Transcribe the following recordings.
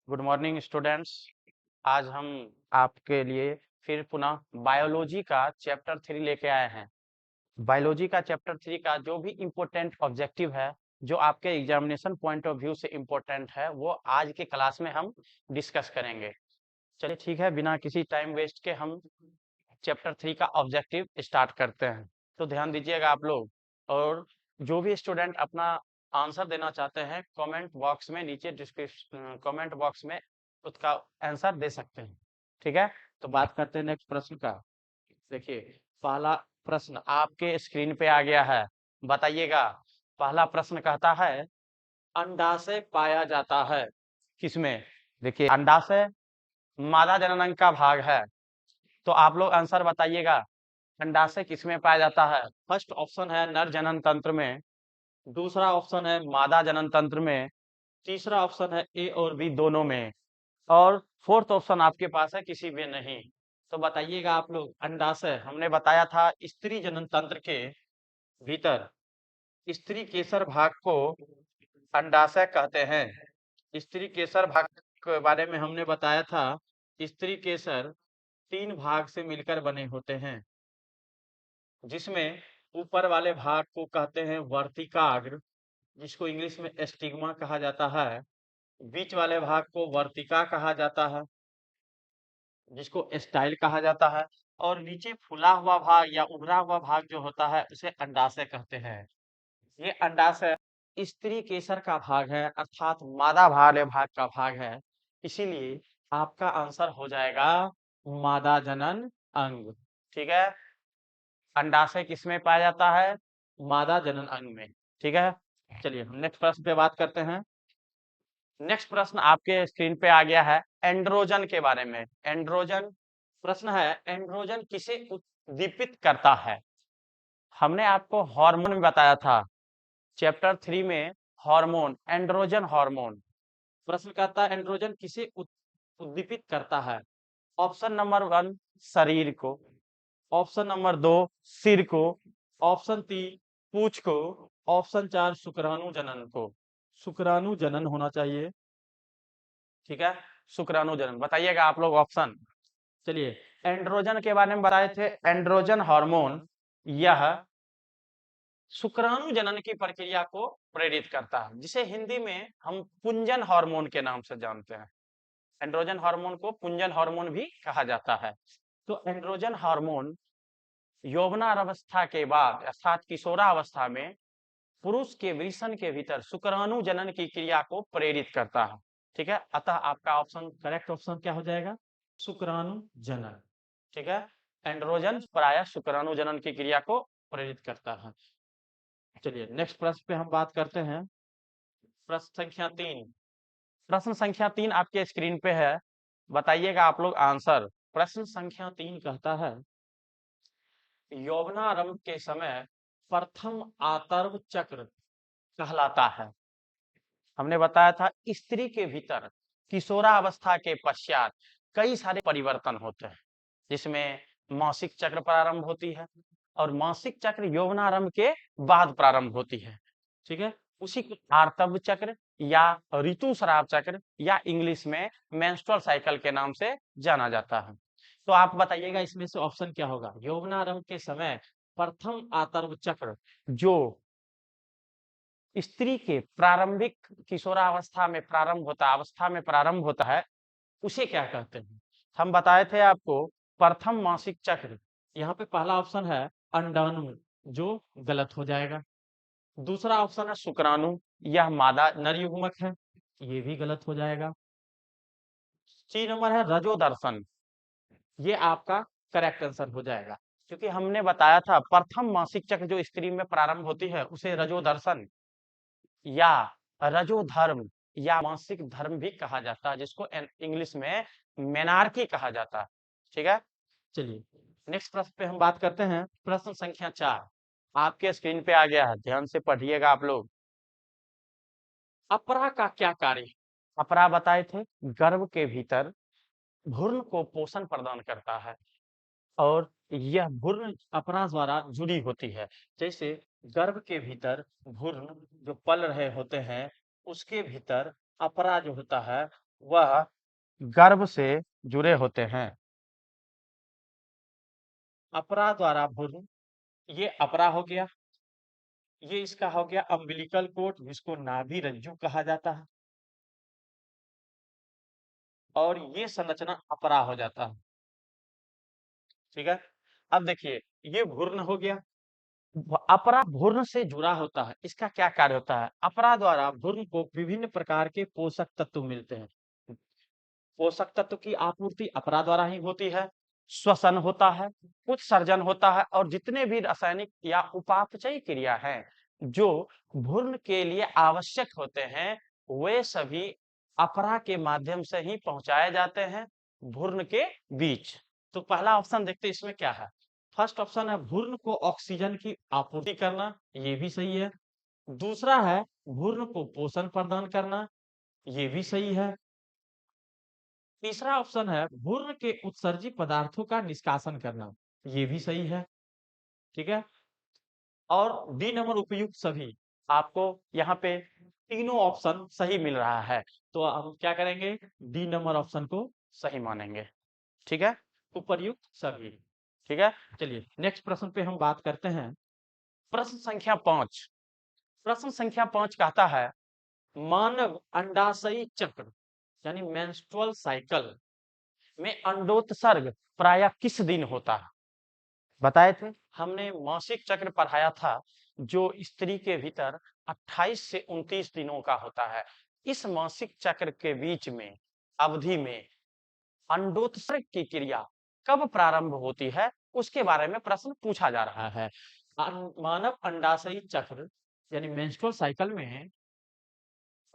Good morning students. आज हम आपके लिए फिर पुनः बायोलॉजी का चैप्टर 3 लेके आए हैं। बायोलॉजी का चैप्टर 3 का जो भी इम्पोर्टेंट ऑब्जेक्टिव है, जो आपके एग्जामिनेशन पॉइंट ऑफ व्यू से इम्पोर्टेंट है, वो आज के क्लास में हम डिस्कस करेंगे। चलिए ठीक है, बिना किसी टाइम वेस्ट के हम चैप्टर 3 का ऑब्जेक्टिव स्टार्ट करते हैं। तो ध्यान दीजिएगा आप लोग, और जो भी स्टूडेंट अपना आंसर देना चाहते हैं कमेंट बॉक्स में, नीचे डिस्क्रिप्शन कमेंट बॉक्स में उसका आंसर दे सकते हैं। ठीक है, तो बात करते हैं नेक्स्ट प्रश्न का। देखिए, पहला प्रश्न आपके स्क्रीन पे आ गया है। बताइएगा, पहला प्रश्न कहता है अंडाशय पाया जाता है किसमें। देखिए, अंडाशय मादा जननांग का भाग है, तो आप लोग आंसर बताइएगा अंडाशय किसमें पाया जाता है। फर्स्ट ऑप्शन है नर जनन तंत्र में, दूसरा ऑप्शन है मादा जनन तंत्र में, तीसरा ऑप्शन है ए और बी दोनों में, और फोर्थ ऑप्शन आपके पास है किसी में नहीं। तो बताइएगा आप लोग, अंडाशय हमने बताया था स्त्री जनन तंत्र के भीतर स्त्री केसर भाग को अंडाशय कहते हैं। स्त्री केसर भाग के बारे में हमने बताया था, स्त्री केसर 3 भाग से मिलकर बने होते हैं, जिसमें ऊपर वाले भाग को कहते हैं वर्तिकाग्र, जिसको इंग्लिश में एस्टिग्मा कहा जाता है। बीच वाले भाग को वर्तिका कहा जाता है, जिसको स्टाइल कहा जाता है, और नीचे फूला हुआ भाग या उभरा हुआ भाग जो होता है उसे अंडाशय कहते हैं। ये अंडाशय स्त्री केसर का भाग है, अर्थात मादा वाले भाग का भाग है। इसीलिए आपका आंसर हो जाएगा मादा जनन अंग। ठीक है, अंडाशय किसमें पाया जाता है? मादा जनन अंग में। ठीक है, चलिए हम नेक्स्ट प्रश्न पे बात करते हैं। नेक्स्ट प्रश्न आपके स्क्रीन पे आ गया है एंड्रोजन के बारे में। एंड्रोजन प्रश्न है, एंड्रोजन किसे उद्दीपित करता है? हमने आपको हार्मोन में बताया था चैप्टर 3 में, हार्मोन, एंड्रोजन हार्मोन। प्रश्न कहता है एंड्रोजन किसे उद्दीपित करता है? ऑप्शन नंबर 1 शरीर को, ऑप्शन नंबर 2 सिर को, ऑप्शन 3 पूंछ को, ऑप्शन 4 शुक्राणु जनन को। शुक्राणु जनन होना चाहिए। ठीक है, शुक्राणु जनन बताइएगा आप लोग ऑप्शन। चलिए, एंड्रोजन के बारे में बताए थे, एंड्रोजन हार्मोन यह शुक्राणु जनन की प्रक्रिया को प्रेरित करता है, जिसे हिंदी में हम पुंजन हार्मोन के नाम से जानते हैं। एंड्रोजन हार्मोन को पुंजन हार्मोन भी कहा जाता है। तो एंड्रोजन हार्मोन यौवनावस्था के बाद अर्थात किशोरावस्था में पुरुष के वृषण के भीतर शुक्राणु जनन की क्रिया को प्रेरित करता है। ठीक है, अतः आपका ऑप्शन, करेक्ट ऑप्शन क्या हो जाएगा? शुक्राणु जनन। ठीक है, एंड्रोजन प्रायः शुक्राणु जनन की क्रिया को प्रेरित करता है। चलिए नेक्स्ट प्रश्न पे हम बात करते हैं। प्रश्न संख्या 3। प्रश्न संख्या 3 आपके स्क्रीन पे है, बताइएगा आप लोग आंसर। प्रश्न संख्या 3 कहता है यौवनारंभ के समय प्रथम आतर्व चक्र कहलाता है। हमने बताया था स्त्री के भीतर किशोरावस्था के पश्चात कई सारे परिवर्तन होते हैं, जिसमें मासिक चक्र प्रारंभ होती है, और मासिक चक्र यौवनारंभ के बाद प्रारंभ होती है। ठीक है, उसी को आर्तव चक्र या ऋतुस्राव चक्र या इंग्लिश में मेंस्ट्रुअल साइकिल के नाम से जाना जाता है। तो आप बताइएगा इसमें से ऑप्शन क्या होगा? यौवनारंभ के समय प्रथम आतर्व चक्र जो स्त्री के प्रारंभिक किशोरावस्था में प्रारंभ होता है, उसे क्या कहते हैं? हम बताए थे आपको प्रथम मासिक चक्र। यहाँ पे पहला ऑप्शन है अंडाणु, जो गलत हो जाएगा। दूसरा ऑप्शन है शुक्राणु, यह मादा नर युग्मक है, ये भी गलत हो जाएगा। सी नंबर है रजोदर्शन, ये आपका करेक्ट आंसर हो जाएगा, क्योंकि हमने बताया था प्रथम मासिक चक्र जो स्त्री में प्रारंभ होती है उसे रजोदर्शन या रजोधर्म या मासिक धर्म भी कहा जाता है, जिसको इंग्लिश में मेनार्की कहा जाता है। ठीक है, चलिए नेक्स्ट प्रश्न पे हम बात करते हैं। प्रश्न संख्या 4 आपके स्क्रीन पे आ गया है, ध्यान से पढ़िएगा आप लोग। अपरा का क्या कार्य? अपरा बताए थे गर्भ के भीतर भ्रूण को पोषण प्रदान करता है, और यह भ्रूण अपरा द्वारा जुड़ी होती है। जैसे गर्भ के भीतर भ्रूण जो पल रहे होते हैं, उसके भीतर अपरा जो होता है वह गर्भ से जुड़े होते हैं। अपरा द्वारा भ्रूण, ये अपरा हो गया, ये इसका हो गया अम्बिलिकल कोट जिसको नाभि रज्जु कहा जाता है, और ये संरचना अपरा हो जाता है। ठीक है, अब देखिए ये भ्रूण हो गया, अपरा भ्रूण से जुड़ा होता है। इसका क्या कार्य होता है? अपरा द्वारा भ्रूण को विभिन्न प्रकार के पोषक तत्व मिलते हैं। पोषक तत्व की आपूर्ति अपरा द्वारा ही होती है, श्वसन होता है, उत्सर्जन होता है, और जितने भी रासायनिक या उपापचयी क्रिया है जो भ्रूण के लिए आवश्यक होते हैं, वे सभी अपरा के माध्यम से ही पहुंचाए जाते हैं भ्रूण के बीच। तो पहला ऑप्शन देखते हैं इसमें क्या है। फर्स्ट ऑप्शन है भ्रूण को ऑक्सीजन की आपूर्ति करना, ये भी सही है। दूसरा है भ्रूण को पोषण प्रदान करना, ये भी सही है। तीसरा ऑप्शन है भ्रूण के उत्सर्जित पदार्थों का निष्कासन करना, ये भी सही है। ठीक है, और डी नंबर उपयुक्त सभी। आपको यहाँ पे तीनों ऑप्शन सही मिल रहा है, तो हम क्या करेंगे, डी नंबर ऑप्शन को सही मानेंगे। ठीक है, उपयुक्त सभी। ठीक है, चलिए नेक्स्ट प्रश्न पे हम बात करते हैं। प्रश्न संख्या 5। प्रश्न संख्या 5 कहता है मानव अंडाशयी चक्र यानी मेंस्ट्रुअल साइकिल में अंडोत्सर्ग प्रायः किस दिन होता है? बताए थे हमने, मासिक चक्र पढ़ाया था जो स्त्री के भीतर 28 से 29 दिनों का होता है। इस मासिक चक्र के बीच में अवधि में अंडोत्सर्ग की क्रिया कब प्रारंभ होती है, उसके बारे में प्रश्न पूछा जा रहा है। मानव अंडाशयी चक्र यानी मेंस्ट्रुअल साइकिल में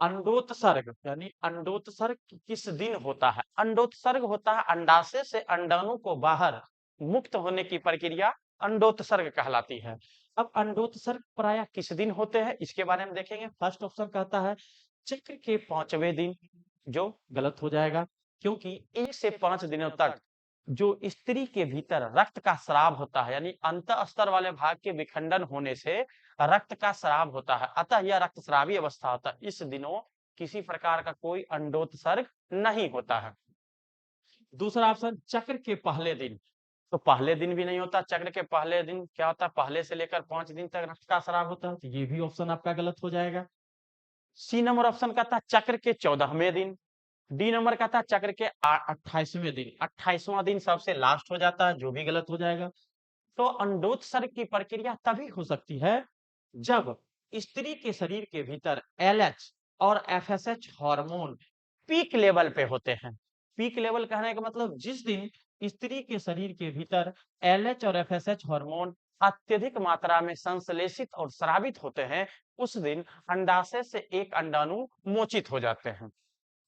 अंडोत्सर्ग यानी अंडोत्सर्ग किस दिन होता है? अंडोत्सर्ग होता है अंडाशय से अंडाणु को बाहर मुक्त होने की प्रक्रिया अंडोत्सर्ग कहलाती है। अब अंडोत्सर्ग प्रायः किस दिन होते हैं, इसके बारे में देखेंगे। फर्स्ट ऑप्शन कहता है चक्र के 5वें दिन, जो गलत हो जाएगा, क्योंकि 1 से 5 दिनों तक जो स्त्री के भीतर रक्त का स्राव होता है, यानी अंतःस्तर वाले भाग के विखंडन होने से रक्त का स्राव होता है, अतः यह रक्तस्रावी अवस्था होता है। इस दिनों किसी प्रकार का कोई अंडोत्सर्ग नहीं होता है। दूसरा ऑप्शन चक्र के पहले दिन, तो पहले दिन भी नहीं होता। चक्र के पहले दिन क्या होता है, पहले से लेकर 5 दिन तक रक्त का स्राव होता है, तो ये भी ऑप्शन आपका गलत हो जाएगा। सी नंबर ऑप्शन कहता है चक्र के 14वें दिन। डी नंबर कहता है चक्र के 28वें दिन। 28वां दिन सबसे लास्ट हो जाता है, जो भी गलत हो जाएगा। तो अंडोत्सर्ग की प्रक्रिया तभी हो सकती है जब स्त्री के शरीर के भीतर एलएच और एफएसएच हार्मोन पीक लेवल पे होते हैं। पीक लेवल कहने का मतलब जिस दिन स्त्री के शरीर के भीतर एलएच और एफएसएच हार्मोन अत्यधिक मात्रा में संश्लेषित और स्रावित होते हैं, उस दिन अंडाशय से एक अंडाणु मोचित हो जाते हैं।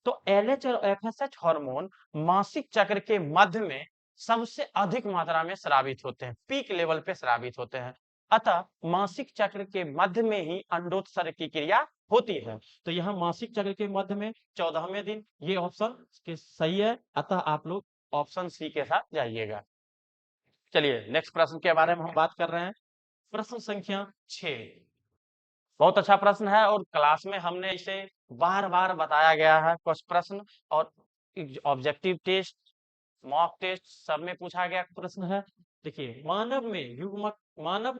तो एलएच और एफएसएच हार्मोन मासिक चक्र के मध्य में सबसे अधिक मात्रा में स्रावित होते हैं, पीक लेवल पे स्रावित होते हैं। अतः मासिक चक्र के मध्य में ही अंडोत्सर्ग की क्रिया होती है। तो यहाँ मासिक चक्र के मध्य में 14वें दिन, ये ऑप्शन के सही है। अतः आप लोग ऑप्शन सी के साथ जाइएगा। चलिए नेक्स्ट प्रश्न के बारे में हम बात कर रहे हैं। प्रश्न संख्या 6 बहुत अच्छा प्रश्न है, और क्लास में हमने इसे बार बार बताया गया है। कुछ प्रश्न और ऑब्जेक्टिव टेस्ट, मॉक टेस्ट सब में पूछा गया प्रश्न है। देखिए मानव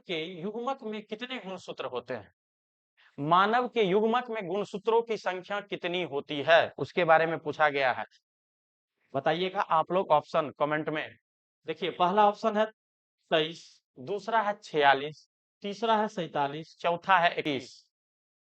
के युग्मक में कितने गुणसूत्र होते हैं? मानव के युग्मक में गुणसूत्रों की संख्या कितनी होती है, उसके बारे में पूछा गया है। बताइएगा आप लोग ऑप्शन कमेंट में। देखिए पहला ऑप्शन है 23, दूसरा है 46, तीसरा है 47, चौथा है 21।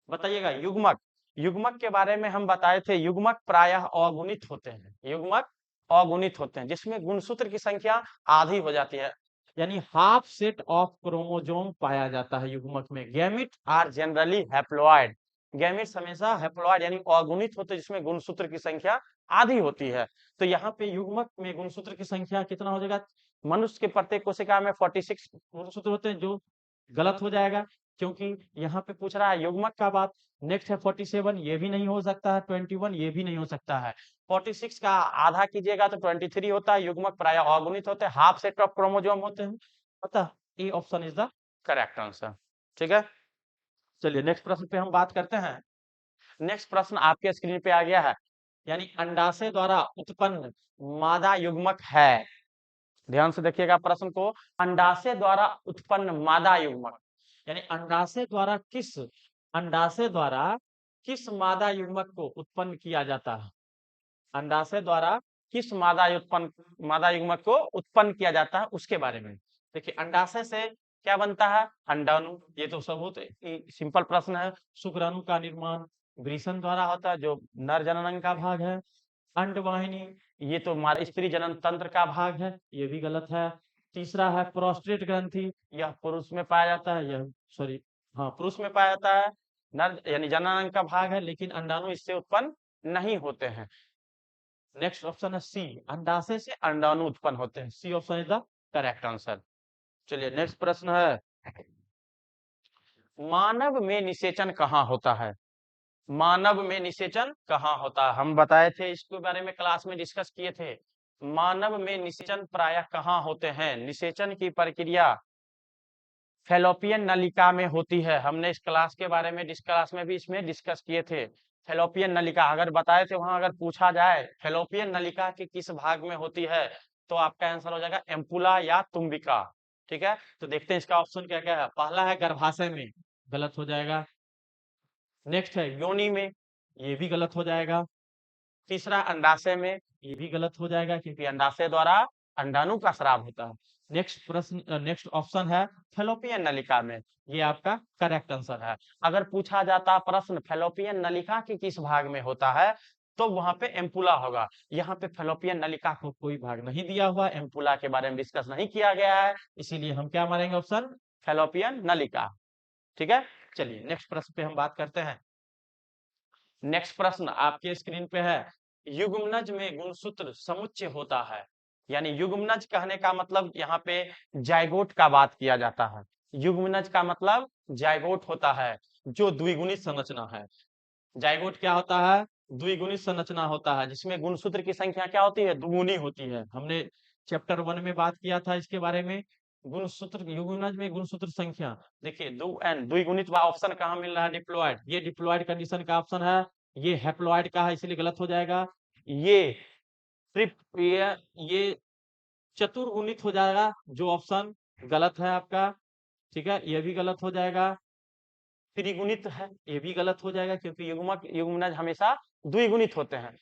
बताइएगा युग्मक। युग्मक के बारे में हम बताए थे, युग्मक प्रायः अगुणित होते हैं। युग्मक अगुणित होते हैं जिसमें गुणसूत्र की संख्या आधी हो जाती है, यानी हाफ सेट ऑफ क्रोमोसोम पाया जाता है युग्मक में। Gamete are generally haploid. Gametes हमेशा हैप्लॉइड यानी अगुणित होते हैं, जिसमें गुणसूत्र की संख्या आधी होती है। तो यहाँ पे युग्मक में गुणसूत्र की संख्या कितना हो जाएगा? मनुष्य के प्रत्येक कोशिका में 46 गुणसूत्र होते हैं, जो गलत हो जाएगा, क्योंकि यहाँ पे पूछ रहा है युग्मक का बात। नेक्स्ट है 47, ये भी नहीं हो सकता है। 21, ये भी नहीं हो सकता है। 46 का आधा कीजिएगा तो 23 होता है। युग्मक प्रायः अगुणित होते हैं, हाफ सेट ऑफ क्रोमोसोम होते हैं। अतः A option is the correct answer. ठीक है, चलिए नेक्स्ट प्रश्न पे हम बात करते हैं। नेक्स्ट प्रश्न आपके स्क्रीन पे आ गया है। यानी अंडाशय द्वारा उत्पन्न मादा युग्मक है। ध्यान से देखिएगा प्रश्न को, अंडाशय द्वारा उत्पन्न मादा युग्मक, यानी अंडाशय द्वारा किस मादा युग्मक को उत्पन्न किया जाता है? अंडाशय द्वारा किस मादा युग्मक को उत्पन्न किया जाता है उसके बारे में। देखिए अंडाशय से क्या बनता है? अंडाणु। ये तो बहुत सिंपल प्रश्न है। शुक्राणु का निर्माण वृषण द्वारा होता है, जो नर जननांग का भाग है। अंडवाहिनी, ये तो हमारे स्त्री जनन तंत्र का भाग है, ये भी गलत है। तीसरा है प्रोस्टेट ग्रंथि, यह पुरुष में पाया जाता है, पुरुष में पाया जाता है। नर यानी जननांग का भाग है, लेकिन अंडाणु इससे उत्पन्न नहीं होते हैं। नेक्स्ट ऑप्शन है सी, अंडाशय से अंडाणु उत्पन्न होते हैं। C option is the correct answer. चलिए नेक्स्ट प्रश्न है, मानव में निषेचन कहाँ होता है? मानव में निषेचन कहाँ होता है? हम बताए थे, इसके बारे में क्लास में डिस्कस किए थे। मानव में निषेचन प्रायः कहाँ होते हैं? निषेचन की प्रक्रिया फैलोपियन नलिका में होती है। हमने इस क्लास के बारे में क्लास में भी इसमें डिस्कस किए थे। फैलोपियन नलिका अगर बताए थे, वहां अगर पूछा जाए फैलोपियन नलिका के किस भाग में होती है, तो आपका आंसर हो जाएगा एम्पुला या तुम्बिका। ठीक है, तो देखते हैं इसका ऑप्शन क्या क्या है। पहला है गर्भाशय में, गलत हो जाएगा। नेक्स्ट है योनि में, ये भी गलत हो जाएगा। तीसरा अंडाशय में, ये भी गलत हो जाएगा क्योंकि अंडाशय द्वारा अंडाणु का स्राव होता है। नेक्स्ट ऑप्शन है फैलोपियन नलिका में, ये आपका करेक्ट आंसर है। अगर पूछा जाता प्रश्न फैलोपियन नलिका के किस भाग में होता है, तो वहां पे एम्पुला होगा। यहाँ पे फैलोपियन नलिका को कोई भाग नहीं दिया हुआ, एम्पुला के बारे में डिस्कस नहीं किया गया है, इसीलिए हम क्या मानेंगे? ऑप्शन फैलोपियन नलिका। ठीक है, चलिए नेक्स्ट प्रश्न पे हम बात करते हैं। नेक्स्ट प्रश्न आपके स्क्रीन पे है, युग्मनज में गुणसूत्र समुच्चय होता है। यानी युग्मनज कहने का मतलब यहाँ पे जाइगोट का बात किया जाता है। युग्मनज का मतलब जाइगोट होता है, जो द्विगुणित संरचना है। जाइगोट क्या होता है? द्विगुणित संरचना होता है, जिसमें गुणसूत्र की संख्या क्या होती है? दुगुनी होती है। हमने चैप्टर 1 में बात किया था इसके बारे में। गुणसूत्र, युग्मनज में गुणसूत्र संख्या, देखिए द्विगुणित ऑप्शन कहाँ मिल रहा है? डिप्लॉयड। ये डिप्लॉयड कंडीशन का ऑप्शन है, ये हैप्लॉयड का है, इसलिए गलत हो जाएगा। ये ये चतुर्गुणित हो जाएगा, जो ऑप्शन गलत है आपका। ठीक है, ये भी गलत हो जाएगा। त्रिगुणित है, ये भी गलत हो जाएगा, क्योंकि युग्मनज हमेशा द्विगुणित होते हैं।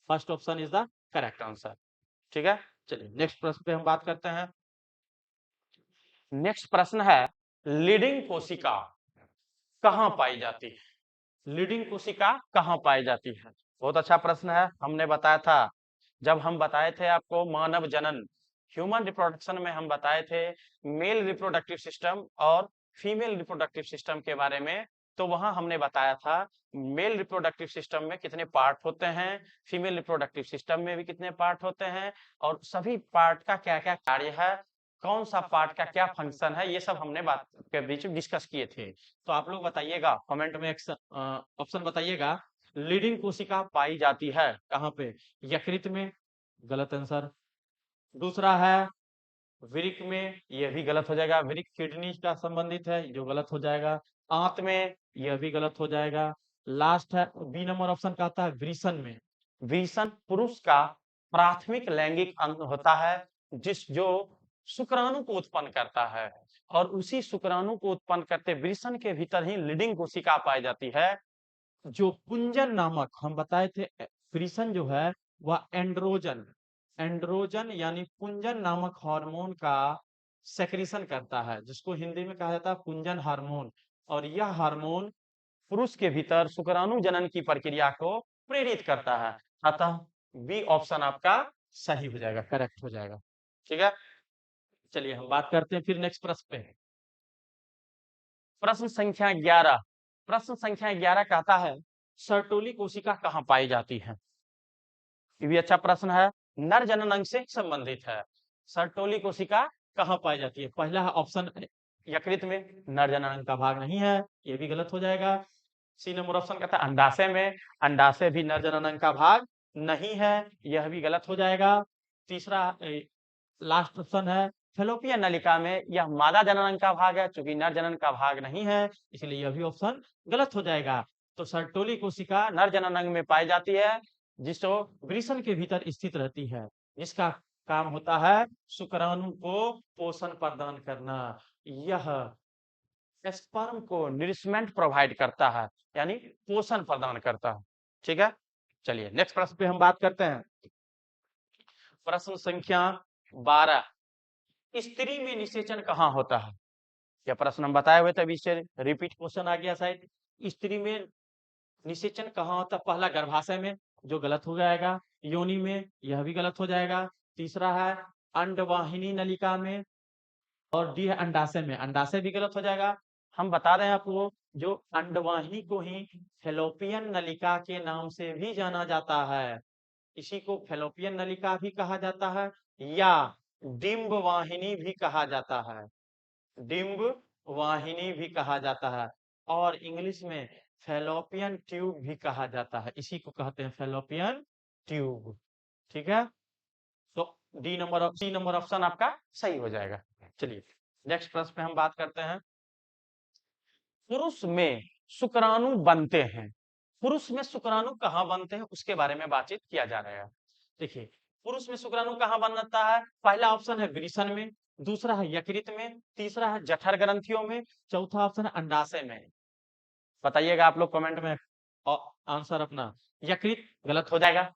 First option is the correct answer. ठीक है, चलिए नेक्स्ट प्रश्न पे हम बात करते हैं। नेक्स्ट प्रश्न है, लीडिंग कोशिका कहाँ पाई जाती है? लीडिंग कोशिका कहाँ पाई जाती है? बहुत अच्छा प्रश्न है। हमने बताया था, जब हम बताए थे आपको मानव जनन, ह्यूमन रिप्रोडक्शन में हम बताए थे मेल रिप्रोडक्टिव सिस्टम और फीमेल रिप्रोडक्टिव सिस्टम के बारे में। तो वहां हमने बताया था मेल रिप्रोडक्टिव सिस्टम में कितने पार्ट होते हैं, फीमेल रिप्रोडक्टिव सिस्टम में भी कितने पार्ट होते हैं, और सभी पार्ट का क्या क्या कार्य है, कौन सा पार्ट का क्या फंक्शन है, ये सब हमने बात के बीच में डिस्कस किए थे। तो आप लोग बताइएगा, कमेंट में ऑप्शन बताइएगा, लीडिंग कोशिका पाई जाती है कहाँ पे? यकृत में, गलत आंसर। दूसरा है वृक्क में, यह भी गलत हो जाएगा। वृक्क किडनी का संबंधित है, जो गलत हो जाएगा। आंत में, यह भी गलत हो जाएगा। लास्ट है बी नंबर ऑप्शन कहता है वृषण में। वृषण पुरुष का प्राथमिक लैंगिक अंग होता है, जो शुक्राणु को उत्पन्न करता है, और उसी शुक्राणु को उत्पन्न करते वृषण के भीतर ही लीडिंग कोशिका पाई जाती है, जो पुंजन नामक, हम बताए थे वृषण जो है वह एंड्रोजन यानी पुंजन नामक हार्मोन का सेक्रेशन करता है, जिसको हिंदी में कहा जाता है पुंजन हार्मोन। और यह हार्मोन पुरुष के भीतर शुक्राणु जनन की प्रक्रिया को प्रेरित करता है। अतः बी ऑप्शन आपका सही हो जाएगा, करेक्ट हो जाएगा। ठीक है, चलिए हम बात करते हैं फिर नेक्स्ट प्रश्न पे। प्रश्न संख्या 11। प्रश्न संख्या 11 कहता है, सर्टोली कोशिका कहाँ पाई जाती है? ये भी अच्छा प्रश्न है, नर जनन अंग से संबंधित है। सर्टोली कोशिका कहाँ पाई जाती है? पहला ऑप्शन यकृत में, नर जनन अंग का भाग नहीं है, ये भी गलत हो जाएगा। सी नंबर ऑप्शन कहता है अंडाशय में, अंडाशय भी नर जनन अंग का भाग नहीं है, यह भी गलत हो जाएगा। तीसरा लास्ट ऑप्शन है फैलोपियन नलिका में, यह मादा जनन अंग का भाग है, चूंकि नर जनन का भाग नहीं है, इसलिए यह भी ऑप्शन गलत हो जाएगा। तो सर्टोली कोशिका नर जनन अंग में पाई जाती है, जिसको वृषण के भीतर स्थित रहती है, जिसका काम होता है शुक्राणु को पोषण प्रदान करना। यह स्पर्म को नरिशमेंट प्रोवाइड करता है, यानी पोषण प्रदान करता है। ठीक है, चलिए नेक्स्ट प्रश्न पे हम बात करते हैं। प्रश्न संख्या 12, स्त्री में निषेचन कहाँ होता है? यह प्रश्न हम बताए हुए थे, अभी से रिपीट क्वेश्चन आ गया शायद। स्त्री में निषेचन कहाँ होता है? पहला गर्भाशय में, जो गलत हो जाएगा। योनि में, यह भी गलत हो जाएगा। तीसरा है अंडवाहिनी नलिका में, और डी है अंडाशय में, अंडाशय भी गलत हो जाएगा। हम बता रहे हैं आपको, जो अंडवाहिनी को ही फैलोपियन नलिका के नाम से भी जाना जाता है। इसी को फैलोपियन नलिका भी कहा जाता है, या डिंब वाहिनी भी कहा जाता है, डिंब वाहिनी भी कहा जाता है, और इंग्लिश में फैलोपियन ट्यूब भी कहा जाता है। इसी को कहते हैं फैलोपियन ट्यूब। ठीक है, तो सी नंबर ऑप्शन आपका सही हो जाएगा। चलिए नेक्स्ट प्रश्न पे हम बात करते हैं। पुरुष में शुक्राणु बनते हैं, पुरुष में शुक्राणु कहाँ बनते हैं उसके बारे में बातचीत किया जा रहा है। देखिए, पुरुष में शुक्राणु कहाँ बनता है? पहला ऑप्शन है वृषण में, दूसरा है यकृत में, तीसरा है जठर ग्रंथियों में, चौथा ऑप्शन है अंडाशय में। बताइएगा आप लोग कमेंट में आंसर अपना। यकृत गलत हो जाएगा,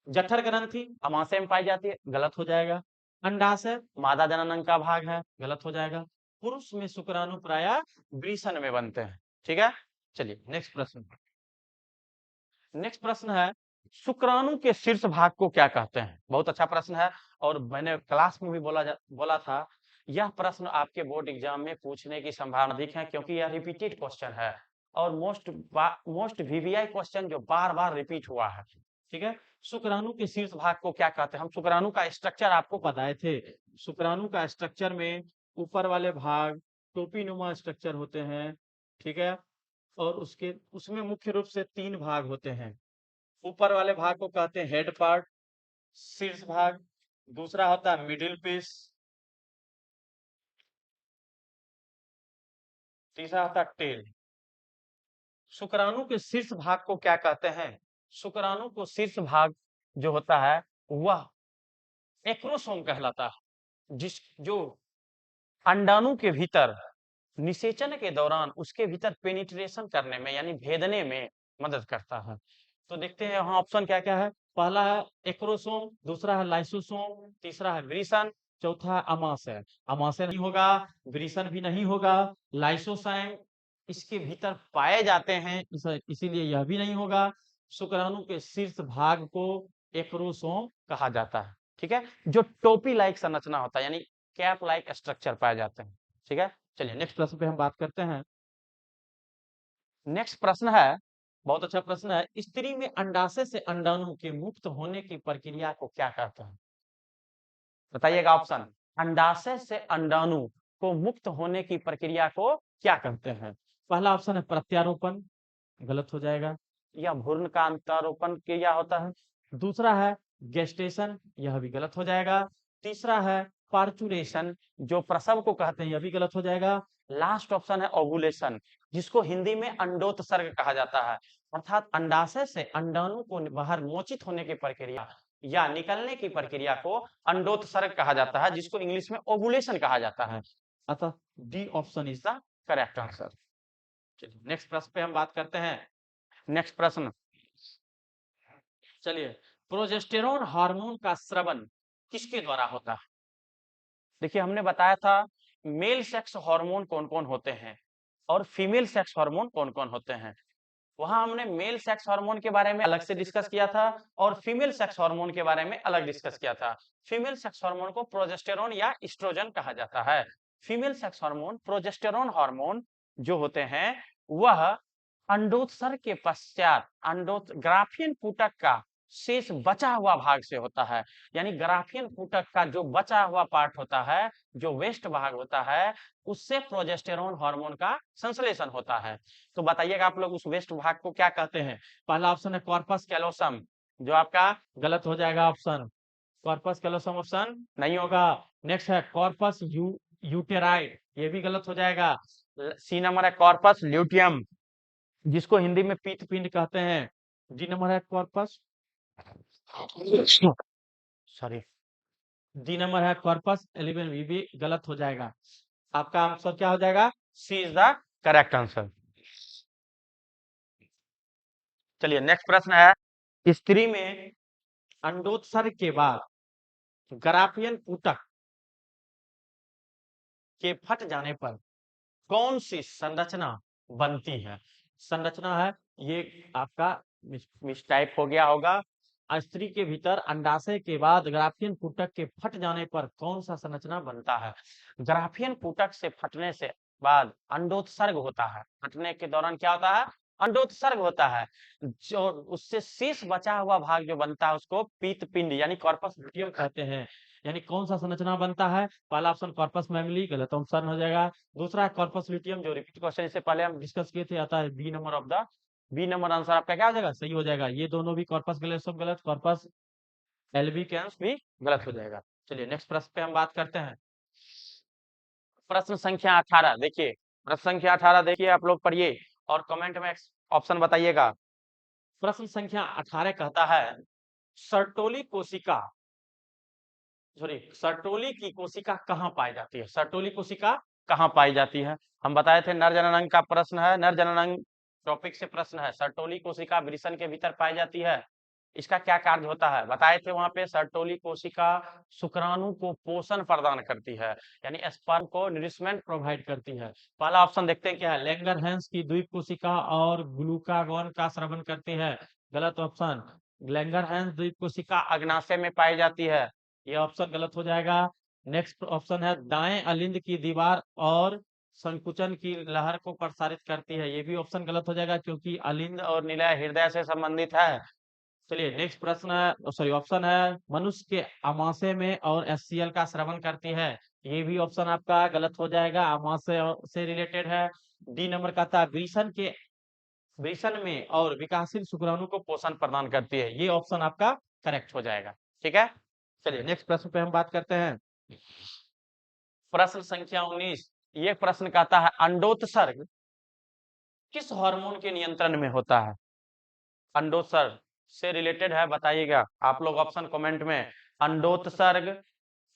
जठर ग्रंथि अमाशय में पाई जाती है, गलत हो जाएगा। अंडाशय मादा जननांग का भाग है, गलत हो जाएगा। पुरुष में शुक्राणु प्रायः वृषण में बनते हैं। ठीक है, चलिए नेक्स्ट प्रश्न। नेक्स्ट प्रश्न है, शुक्राणु के शीर्ष भाग को क्या कहते हैं? बहुत अच्छा प्रश्न है, और मैंने क्लास में भी बोला था, यह प्रश्न आपके बोर्ड एग्जाम में पूछने की संभावना अधिक है, क्योंकि यह रिपीटेड क्वेश्चन है और मोस्ट वीवीआई क्वेश्चन जो बार बार रिपीट हुआ है। ठीक है, शुक्राणु के शीर्ष भाग को क्या कहते हैं? हम शुक्राणु का स्ट्रक्चर आपको बताए थे। शुक्राणु का स्ट्रक्चर में ऊपर वाले भाग टोपीनुमा स्ट्रक्चर होते हैं। ठीक है, और उसमें मुख्य रूप से 3 भाग होते हैं। ऊपर वाले भाग को कहते हैं हेड पार्ट, शीर्ष भाग, दूसरा होता है मिडिल पीस, तीसरा होता है टेल। शुक्राणु के शीर्ष भाग को क्या कहते हैं? शुक्राणु को शीर्ष भाग जो होता है वह एक्रोसोम कहलाता है, जो अंडाणु के भीतर निषेचन के दौरान उसके भीतर पेनिट्रेशन करने में, यानी भेदने में मदद करता है। तो देखते हैं यहाँ ऑप्शन क्या क्या है। पहला है एक्रोसोम, दूसरा है लाइसोसोम, तीसरा है वृषण, चौथा है अमाशय। अमाशय नहीं होगा, वृषण भी नहीं होगा, लाइसोसाइम इसके भीतर पाए जाते हैं, इसीलिए यह भी नहीं होगा। शुक्राणु के शीर्ष भाग को एक्रोसोम कहा जाता है। ठीक है, जो टोपी लाइक संरचना होता है, यानी कैप लाइक स्ट्रक्चर पाए जाते हैं। ठीक है, चलिए नेक्स्ट प्रश्न पे हम बात करते हैं। नेक्स्ट प्रश्न है, बहुत अच्छा प्रश्न है, स्त्री में अंडाशय से अंडाणु के मुक्त होने की प्रक्रिया को क्या कहते हैं? बताइएगा ऑप्शन। अंडाशय से अंडाणु को मुक्त होने की प्रक्रिया को क्या कहते हैं? पहला ऑप्शन है प्रत्यारोपण, गलत हो जाएगा, या भ्रूण का अंतरोपण क्रिया होता है। दूसरा है गेस्टेशन, यह भी गलत हो जाएगा। तीसरा है पार्चुरेशन, जो प्रसव को कहते हैं, यह भी गलत हो जाएगा। लास्ट ऑप्शन है ओवुलेशन, जिसको हिंदी में अंडोत्सर्ग कहा जाता है, अर्थात अंडाशय से अंडाणु को बाहर मोचित होने की प्रक्रिया या निकलने की प्रक्रिया को अंडोत्सर्ग कहा जाता है, जिसको इंग्लिश में ओवुलेशन कहा जाता है। अतः D option is the correct answer. चलिए नेक्स्ट प्रश्न पे हम बात करते हैं। नेक्स्ट प्रश्न, चलिए, प्रोजेस्टेरोन हार्मोन का स्रवन किसके द्वारा होता है? देखिए, हमने बताया था मेल सेक्स हार्मोन कौन कौन होते हैं और फीमेल सेक्स हार्मोन कौन कौन होते हैं। वहां हमने मेल सेक्स हार्मोन के बारे में अलग से डिस्कस किया था और फीमेल सेक्स हार्मोन के बारे में अलग डिस्कस किया था। फीमेल सेक्स हार्मोन को प्रोजेस्टेरोन या एस्ट्रोजन कहा जाता है। Female sex hormone, progesterone hormone जो होते हैं वह अंडोत्सर्ग के पश्चात ग्राफियन पुटक का शेष बचा हुआ भाग से होता है, यानी ग्राफियन पुटक का जो बचा हुआ पार्ट होता है, जो वेस्ट भाग होता है, उससे प्रोजेस्टेरोन हार्मोन का संश्लेषण होता है। तो बताइएगा आप लोग उस वेस्ट भाग को क्या कहते हैं? पहला ऑप्शन है कॉर्पस कैलोसम, जो आपका गलत हो जाएगा ऑप्शन। कॉर्पस कैलोसम ऑप्शन नहीं होगा। नेक्स्ट है कॉर्पस यूटेराइड, ये भी गलत हो जाएगा। सी नंबर है कॉर्पस ल्यूटियम, जिसको हिंदी में पीत पिंड कहते हैं। डी नंबर है कॉर्पस, सॉरी, डी नंबर है कॉर्पस, 11 भी गलत हो जाएगा। आपका आंसर क्या हो जाएगा? सी इज द करेक्ट आंसर। चलिए नेक्स्ट प्रश्न है, स्त्री में अंडोत्सर्ग के बाद ग्राफियन ऊतक के फट जाने पर कौन सी संरचना बनती है? संरचना है ये आपका मिस टाइप हो गया होगा। स्त्री के भीतर अंडाशय के बाद ग्राफियन पुटक के फट जाने पर कौन सा संरचना बनता है? ग्राफियन पुटक से फटने से बाद अंडोत्सर्ग होता है। फटने के दौरान क्या होता है? अंडोत्सर्ग होता है। जो उससे शेष बचा हुआ भाग जो बनता है उसको पीत पिंड यानी कॉर्पस लुटियम कहते हैं। यानी कौन सा संरचना बनता है? पहला ऑप्शन कॉर्पस मैमिली, गलत ऑप्शन हो जाएगा। दूसरा कॉर्पस लुटियम जो रिपीट क्वेश्चन इससे पहले हम डिस्कस किए थे, आता है B number of the B number answer आपका क्या हो जाएगा? सही हो जाएगा। ये दोनों भी कॉर्पस गलत, सब गलत, कॉर्पस एल्बिकेंस भी गलत हो जाएगा। चलिए नेक्स्ट प्रश्न पे हम बात करते हैं। प्रश्न संख्या 18 देखिए, प्रश्न संख्या 18 देखिए, आप लोग पढ़िए और कमेंट में ऑप्शन बताइएगा। प्रश्न संख्या 18 कहता है सर्टोली कोशिका, सॉरी, सर्टोली की कोशिका कहाँ पाई जाती है? सर्टोली कोशिका कहाँ पाई जाती है? हम बताए थे नर जननांग का प्रश्न है, नर जननांग टॉपिक से प्रश्न है। सर्टोली कोशिका वृषण के भीतर पाई जाती है। इसका क्या कार्य होता है? बताए थे वहां पे सर्टोली कोशिका शुक्राणु को पोषण प्रदान करती है, यानी स्पर्म को नरिशमेंट प्रोवाइड करती है। पहला ऑप्शन देखते हैं क्या है? लैंगरहैंस की द्वीप कोशिका और ग्लूकागॉन का स्रावन करती है, गलत ऑप्शन। लैंगरहैंस द्वीप कोशिका अग्नाशय में पाई जाती है, ये ऑप्शन गलत हो जाएगा। नेक्स्ट ऑप्शन है दाएं अलिंद की दीवार और संकुचन की लहर को प्रसारित करती है, ये भी ऑप्शन गलत हो जाएगा क्योंकि अलिंद और निलय हृदय से संबंधित है। चलिए नेक्स्ट प्रश्न है, सॉरी ऑप्शन है मनुष्य के आमाशय में और एचसीएल का स्रावन करती है, ये भी ऑप्शन आपका गलत हो जाएगा, आमाशय से रिलेटेड है। डी नंबर का था वृषण में और विकासशील शुक्राणु को पोषण प्रदान करती है, ये ऑप्शन आपका करेक्ट हो जाएगा। ठीक है, चलिए नेक्स्ट प्रश्न पे हम बात करते हैं। प्रश्न संख्या 19, ये प्रश्न कहता है अंडोत्सर्ग किस हार्मोन के नियंत्रण में होता है? अंडोत्सर्ग से रिलेटेड है, बताइएगा आप लोग ऑप्शन कमेंट में। अंडोत्सर्ग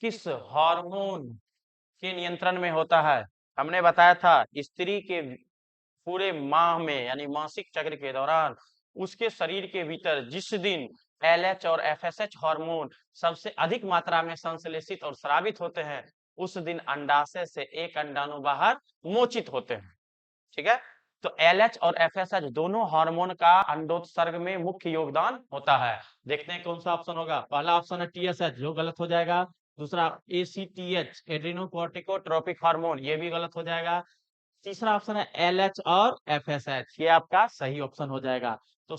किस हार्मोन के नियंत्रण में होता है? हमने बताया था स्त्री के पूरे माह में यानी मासिक चक्र के दौरान उसके शरीर के भीतर जिस दिन एलएच और एफएसएच हार्मोन सबसे अधिक मात्रा में संश्लेषित और स्रावित होते हैं उस दिन अंडाशय से एक अंडाणु बाहर मोचित होते हैं। ठीक है, तो एलएच और एफएसएच दोनों हार्मोन का अंडोत्सर्ग में मुख्य योगदान होता है। देखते हैं कौन सा ऑप्शन होगा। पहला ऑप्शन है टीएसएच, जो गलत हो जाएगा। दूसरा एसीटीएच, एड्रेनोकोर्टिकोट्रोपिक हार्मोन, ये भी गलत हो जाएगा। तीसरा ऑप्शन है एलएच और एफएसएच, ये आपका सही ऑप्शन हो जाएगा। तो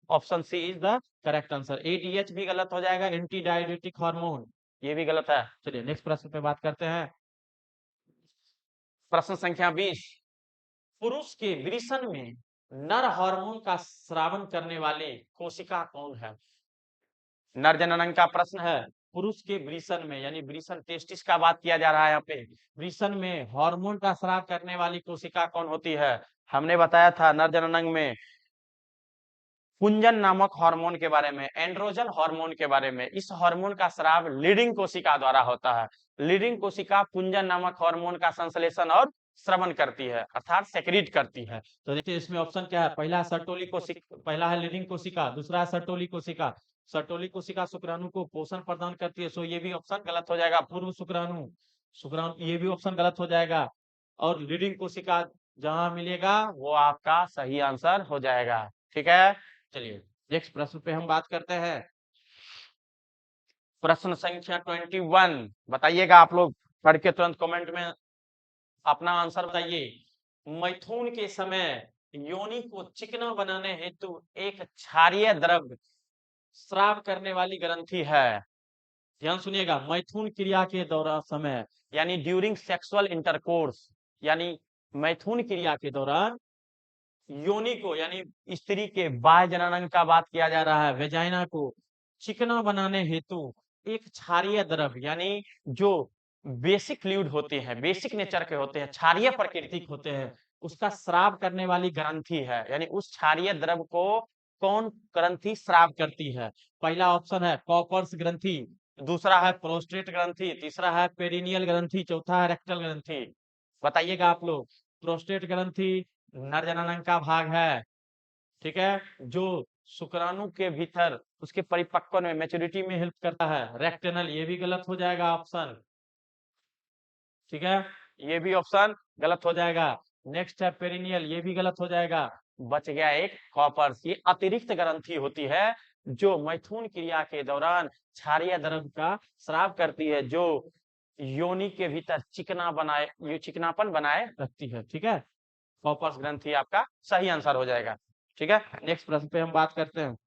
option C is the correct answer. ADH भी गलत हो जाएगा, एंटी डायरेटिक हार्मोन, ये भी गलत है। चलिए नेक्स्ट प्रश्न पे बात करते हैं। प्रश्न संख्या 20, पुरुष के वृषण में नर हार्मोन का स्रावन करने वाले कोशिका कौन है? नर जननांग का प्रश्न है। पुरुष के वृषण में यानी वृषण टेस्टिस का बात किया जा रहा है यहाँ पे, वृषण में हार्मोन का स्राव करने वाली कोशिका कौन होती है? हमने बताया था नर जननांग में पुंजन नामक हार्मोन के बारे में, एंड्रोजन हार्मोन के बारे में। इस हार्मोन का स्राव लीडिंग कोशिका द्वारा होता है। लीडिंग कोशिका पुंजन नामक हार्मोन का संश्लेषण और श्रवण करती है, अर्थात सेक्रेट करती है। तो देखिए इसमें ऑप्शन क्या है? पहला सर्टोली कोशिका, पहला है लीडिंग कोशिका, दूसरा है सर्टोली कोशिका। सर्टोली कोशिका शुक्राणु को पोषण प्रदान करती है, सो ये भी ऑप्शन गलत हो जाएगा। पूर्व शुक्राणु, शुक्राणु, ये भी ऑप्शन गलत हो जाएगा। और लीडिंग कोशिका जहां मिलेगा वो आपका सही आंसर हो जाएगा। ठीक है, चलिए नेक्स्ट प्रश्न पे हम बात करते हैं। प्रश्न संख्या 21, बताइएगा आप लोग पढ़ के तुरंत कमेंट में अपना आंसर बताइए। मैथुन के समय योनि को चिकना बनाने हेतु एक क्षारीय द्रव्य स्राव करने वाली ग्रंथि है। ध्यान सुनिएगा, मैथुन क्रिया के दौरान समय यानी ड्यूरिंग सेक्सुअल इंटरकोर्स, यानी मैथुन क्रिया के दौरान योनि को यानी स्त्री के बाह्य जननांग का बात किया जा रहा है, वेजाइना को चिकना बनाने हेतु एक क्षारीय द्रव्य यानी जो बेसिक फ्लूइड होते हैं, बेसिक नेचर के होते हैं, क्षारीय प्रकृति के होते हैं, उसका स्राव करने वाली ग्रंथि है। यानी उस क्षारीय द्रव्य को कौन ग्रंथि स्राव करती है? पहला ऑप्शन है कॉपर्स ग्रंथि, दूसरा है प्रोस्टेट ग्रंथि, तीसरा है पेरिनियल ग्रंथि, चौथा है रेक्टल ग्रंथि। बताइएगा आप लोग। प्रोस्टेट ग्रंथि नर जननांग का भाग है, ठीक है, जो शुक्राणु के भीतर उसके परिपक्वन में मैच्योरिटी में हेल्प करता है। रेक्टेनल ये भी गलत हो जाएगा ऑप्शन, ठीक है, ये भी ऑप्शन गलत हो जाएगा। नेक्स्ट है पेरिनियल, ये भी गलत हो जाएगा। बच गया एक कॉपर्स। ये अतिरिक्त ग्रंथि होती है जो मैथुन क्रिया के दौरान क्षारीय द्रव्य का स्राव करती है, जो योनि के भीतर चिकनापन बनाए रखती है, ठीक है। कॉपर्स ग्रंथि आपका सही आंसर हो जाएगा, ठीक है। नेक्स्ट प्रश्न पे हम बात करते हैं।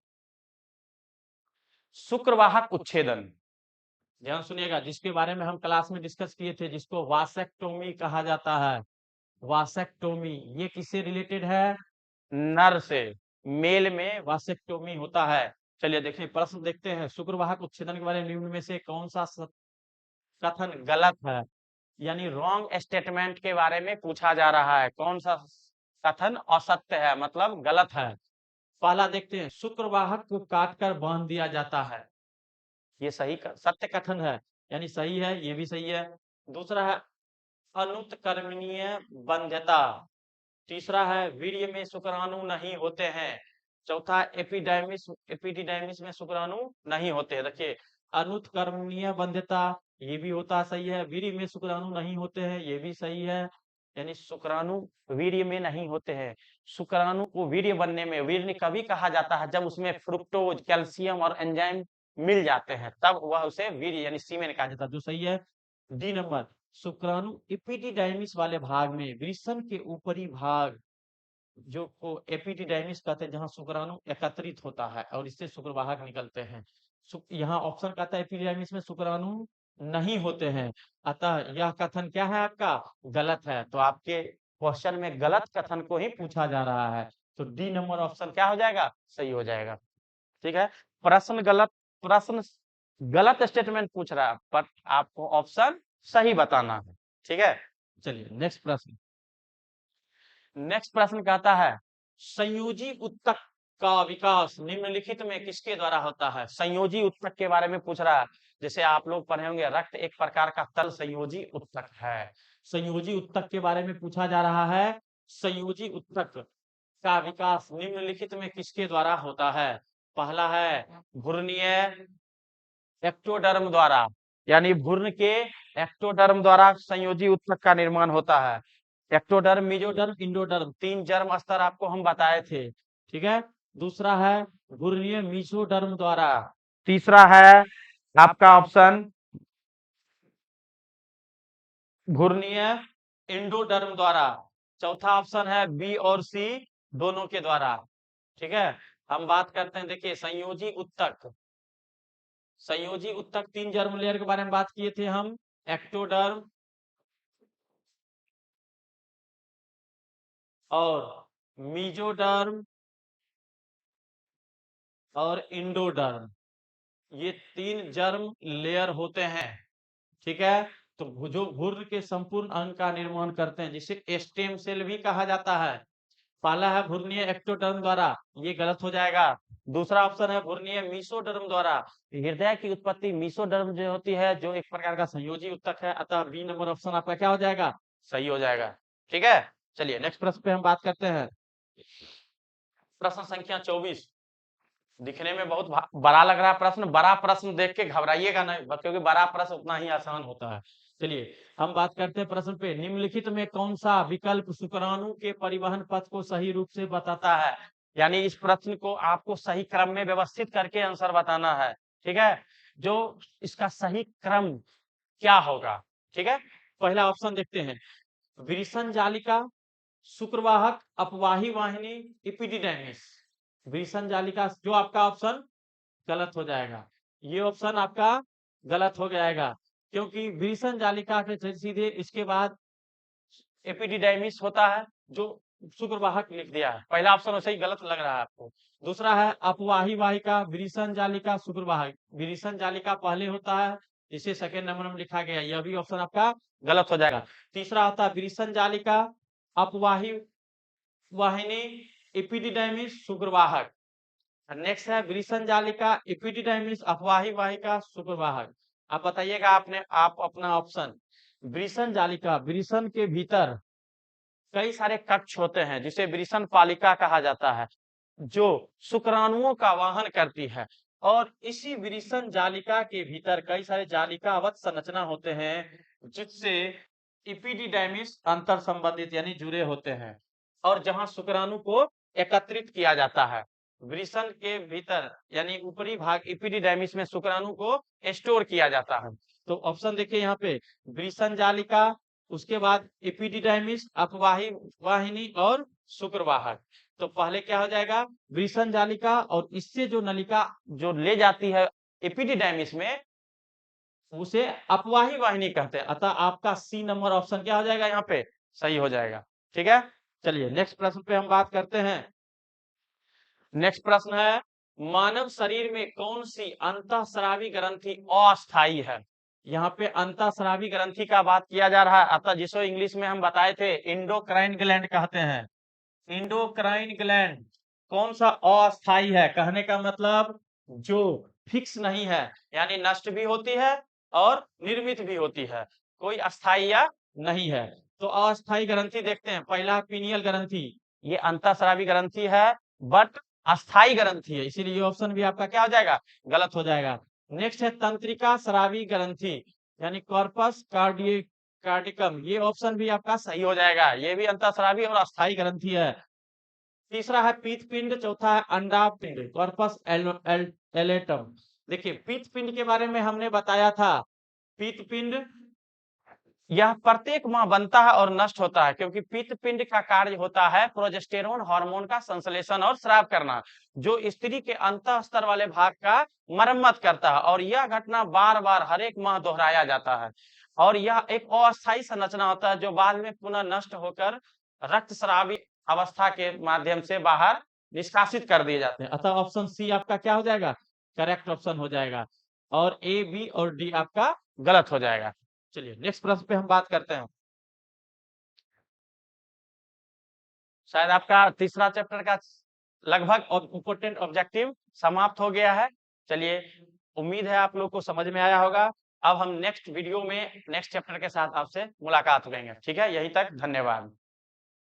शुक्रवाहक उच्छेदन, ध्यान सुनिएगा, जिसके बारे में हम क्लास में डिस्कस किए थे, जिसको वासेक्टोमी कहा जाता है। वासेक्टोमी ये किससे रिलेटेड है? नर से। मेल में वासेक्टोमी होता है। चलिए देखिए प्रश्न देखते हैं। शुक्रवाहक उच्छेदन के बारे में निम्न में से कौन सा कथन गलत है? यानी रॉन्ग स्टेटमेंट के बारे में पूछा जा रहा है। कौन सा कथन असत्य है, मतलब गलत है? पहला देखते हैं, शुक्रवाहक को काटकर बांध दिया जाता है। ये सही सत्य कथन है, यानी सही है, ये भी सही है। दूसरा है अनुत्कर्मणीय बंध्यता। तीसरा है वीर्य में शुक्राणु नहीं होते हैं। चौथा एपिडिडाइमिस में शुक्राणु नहीं होते हैं। देखिए अनुत्कर्मणीय बंध्यता ये भी होता सही है, वीर्य में शुक्राणु नहीं होते हैं ये भी सही है, यानी शुक्राणु वीर्य में नहीं होते हैं। शुक्राणु को वीर्य बनने में वीर्य कभी कहा जाता है जब उसमें फ्रुक्टोज, कैल्शियम और एंजाइम मिल जाते हैं, तब वह उसे वीर्य यानी सीमेन कहा जाता है, जो सही है। डी नंबर, शुक्राणु एपिडिडाइमिस वाले भाग में, वृषण के ऊपरी भाग जो को एपिडिडाइमिस कहते हैं, जहां शुक्राणु एकत्रित होता है और इससे शुक्रवाहक निकलते हैं। यहाँ ऑप्शन कहता है एपिडिडाइमिस में शुक्राणु नहीं होते हैं, अतः यह कथन क्या है आपका? गलत है। तो आपके क्वेश्चन में गलत कथन को ही पूछा जा रहा है, तो डी नंबर ऑप्शन क्या हो जाएगा? सही हो जाएगा, ठीक है। प्रश्न गलत स्टेटमेंट पूछ रहा है, पर आपको ऑप्शन सही बताना है, ठीक है। चलिए नेक्स्ट प्रश्न। नेक्स्ट प्रश्न कहता है संयोजी उत्तक का विकास निम्नलिखित में किसके द्वारा होता है? संयोजी उत्तक के बारे में पूछ रहा है। जैसे आप लोग पढ़े होंगे, रक्त एक प्रकार का तल संयोजी उत्तक है। संयोजी उत्तक के बारे में पूछा जा रहा है। संयोजी उत्तक का विकास निम्नलिखित में किसके द्वारा होता है? पहला है घूर्णीय एक्टोडर्म द्वारा, यानी भ्रूण के एक्टोडर्म द्वारा संयोजी उत्तक का निर्माण होता है। एक्टोडर्म, मेसोडर्म, इंडोडर्म, 3 जर्म स्तर आपको हम बताए थे, ठीक है। दूसरा है घूर्णीय मेसोडर्म द्वारा। तीसरा है आपका ऑप्शन घूर्णीय इंडोडर्म द्वारा। चौथा ऑप्शन है बी और सी दोनों के द्वारा, ठीक है। हम बात करते हैं, देखिए संयोजी उत्तक। संयोजी उत्तक 3 जर्म लेयर के बारे में बात किए थे हम, एक्टोडर्म और मेसोडर्म और इंडोडर्म, ये 3 जर्म लेयर होते हैं, ठीक है। तो जो भ्रूण के संपूर्ण अंग का निर्माण करते हैं, जिसे स्टेम सेल भी कहा जाता है। पहला है घूर्णीय एक्टोडर्म द्वारा, ये गलत हो जाएगा। दूसरा ऑप्शन है घूर्णीय मेसोडर्म द्वारा। हृदय की उत्पत्ति मेसोडर्म जो होती है, जो एक प्रकार का संयोजी उत्तक है, अतः बी नंबर ऑप्शन आपका क्या हो जाएगा? सही हो जाएगा, ठीक है। चलिए नेक्स्ट प्रश्न पे हम बात करते हैं। प्रश्न संख्या 24। दिखने में बहुत बड़ा लग रहा है प्रश्न, बड़ा प्रश्न देख के घबराइएगा नहीं, क्योंकि बड़ा प्रश्न उतना ही आसान होता है। चलिए हम बात करते हैं प्रश्न पे। निम्नलिखित में कौन सा विकल्प शुक्राणु के परिवहन पथ को सही रूप से बताता है? यानी इस प्रश्न को आपको सही क्रम में व्यवस्थित करके आंसर बताना है, ठीक है। जो इसका सही क्रम क्या होगा, ठीक है। पहला ऑप्शन देखते हैं, वृषण जालिका, शुक्रवाहक, अपवाही वाहिनी, इपिडिडाइमिस। वृषण जालिका जो आपका ऑप्शन गलत हो जाएगा, ये ऑप्शन आपका गलत हो जाएगा, क्योंकि वृषण जालिका के सीधे इसके बाद एपिडिडाइमिस होता है, जो शुक्रवाहक लिख दिया है। पहला ऑप्शन वैसे ही गलत लग रहा है आपको। दूसरा है अपवाही वाहिका, वृषण जालिका, शुक्रवाहक। वृषण जालिका पहले होता है, इसे सेकेंड नंबर में लिखा गया, यह भी ऑप्शन आपका गलत हो जाएगा। तीसरा होता है वृषण जालिका, अपवाही वाहिनी, एपिडिडाइमिस, शुक्रवाहक। नेक्स्ट है वृषण जालिका, एपिडिडाइमिस, अफवाही वाहिका, शुक्रवाहक। आप बताइएगा, आप अपना ऑप्शन। वृषण जालिका, वृषण के भीतर कई सारे कक्ष होते हैं जिसे वृषण पालिका कहा जाता है, जो शुक्राणुओं का वहन करती है। और इसी वृषण जालिका के भीतर कई सारे जालिकावत संरचना होते हैं जिससे इपिडिडाइमिस अंतर संबंधित यानी जुड़े होते हैं, और जहां शुक्राणु को एकत्रित किया जाता है। वृषण के भीतर यानी ऊपरी भाग इपिडिडाइमिस में शुक्राणु को स्टोर किया जाता है। तो ऑप्शन देखिए यहाँ पे, वृषण जालिका, उसके बाद एपिडिडाइमिस, अपवाही वाहिनी और शुक्रवाहक। तो पहले क्या हो जाएगा, वृषण जालिका, और इससे जो नलिका जो ले जाती है एपिडिडाइमिस में उसे अपवाही वाहिनी कहते हैं। अतः आपका सी नंबर ऑप्शन क्या हो जाएगा, यहाँ पे सही हो जाएगा। ठीक है, चलिए नेक्स्ट प्रश्न पे हम बात करते हैं। नेक्स्ट प्रश्न है, मानव शरीर में कौन सी अंतःस्रावी ग्रंथि अस्थायी है। यहाँ पे अंतःस्रावी ग्रंथि का बात किया जा रहा है, अतः जिसको इंग्लिश में हम बताए थे इंडोक्राइन ग्लैंड कहते हैं। इंडोक्राइन ग्लैंड कौन सा अस्थायी है, कहने का मतलब जो फिक्स नहीं है, यानी नष्ट भी होती है और निर्मित भी होती है, कोई अस्थायी या नहीं है। तो अस्थायी ग्रंथि देखते हैं, पहला पीनियल ग्रंथि, ये अंतःस्रावी ग्रंथि है बट अस्थायी ग्रंथि है, इसीलिए ये ऑप्शन भी आपका क्या हो जाएगा, गलत हो जाएगा। नेक्स्ट है तंत्रिका स्रावी ग्रंथि यानी कॉर्पस कार्डिकम, ये ऑप्शन भी आपका सही हो जाएगा, ये भी अंतःस्रावी और अस्थायी ग्रंथि है। तीसरा है पीत पिंड, चौथा है अंडा पिंड, कॉर्पस एलेटम। देखिए पीत पिंड के बारे में हमने बताया था, पीत पिंड यह प्रत्येक माह बनता है और नष्ट होता है, क्योंकि पित्त पिंड का कार्य होता है प्रोजेस्टेरोन हार्मोन का संश्लेषण और स्राव करना, जो स्त्री के अंतः स्तर वाले भाग का मरम्मत करता है, और यह घटना बार बार हर एक माह दोहराया जाता है। और यह एक अस्थायी संरचना होता है जो बाद में पुनः नष्ट होकर रक्तस्रावी अवस्था के माध्यम से बाहर निष्कासित कर दिए जाते हैं। अतः ऑप्शन सी आपका क्या हो जाएगा, करेक्ट ऑप्शन हो जाएगा, और ए बी और डी आपका गलत हो जाएगा। चलिए नेक्स्ट प्रश्न पे हम बात करते हैं। शायद आपका तीसरा चैप्टर का लगभग और इम्पोर्टेंट ऑब्जेक्टिव समाप्त हो गया है। चलिए, उम्मीद है आप लोग को समझ में आया होगा। अब हम नेक्स्ट वीडियो में नेक्स्ट चैप्टर के साथ आपसे मुलाकात करेंगे। ठीक है, यहीं तक, धन्यवाद।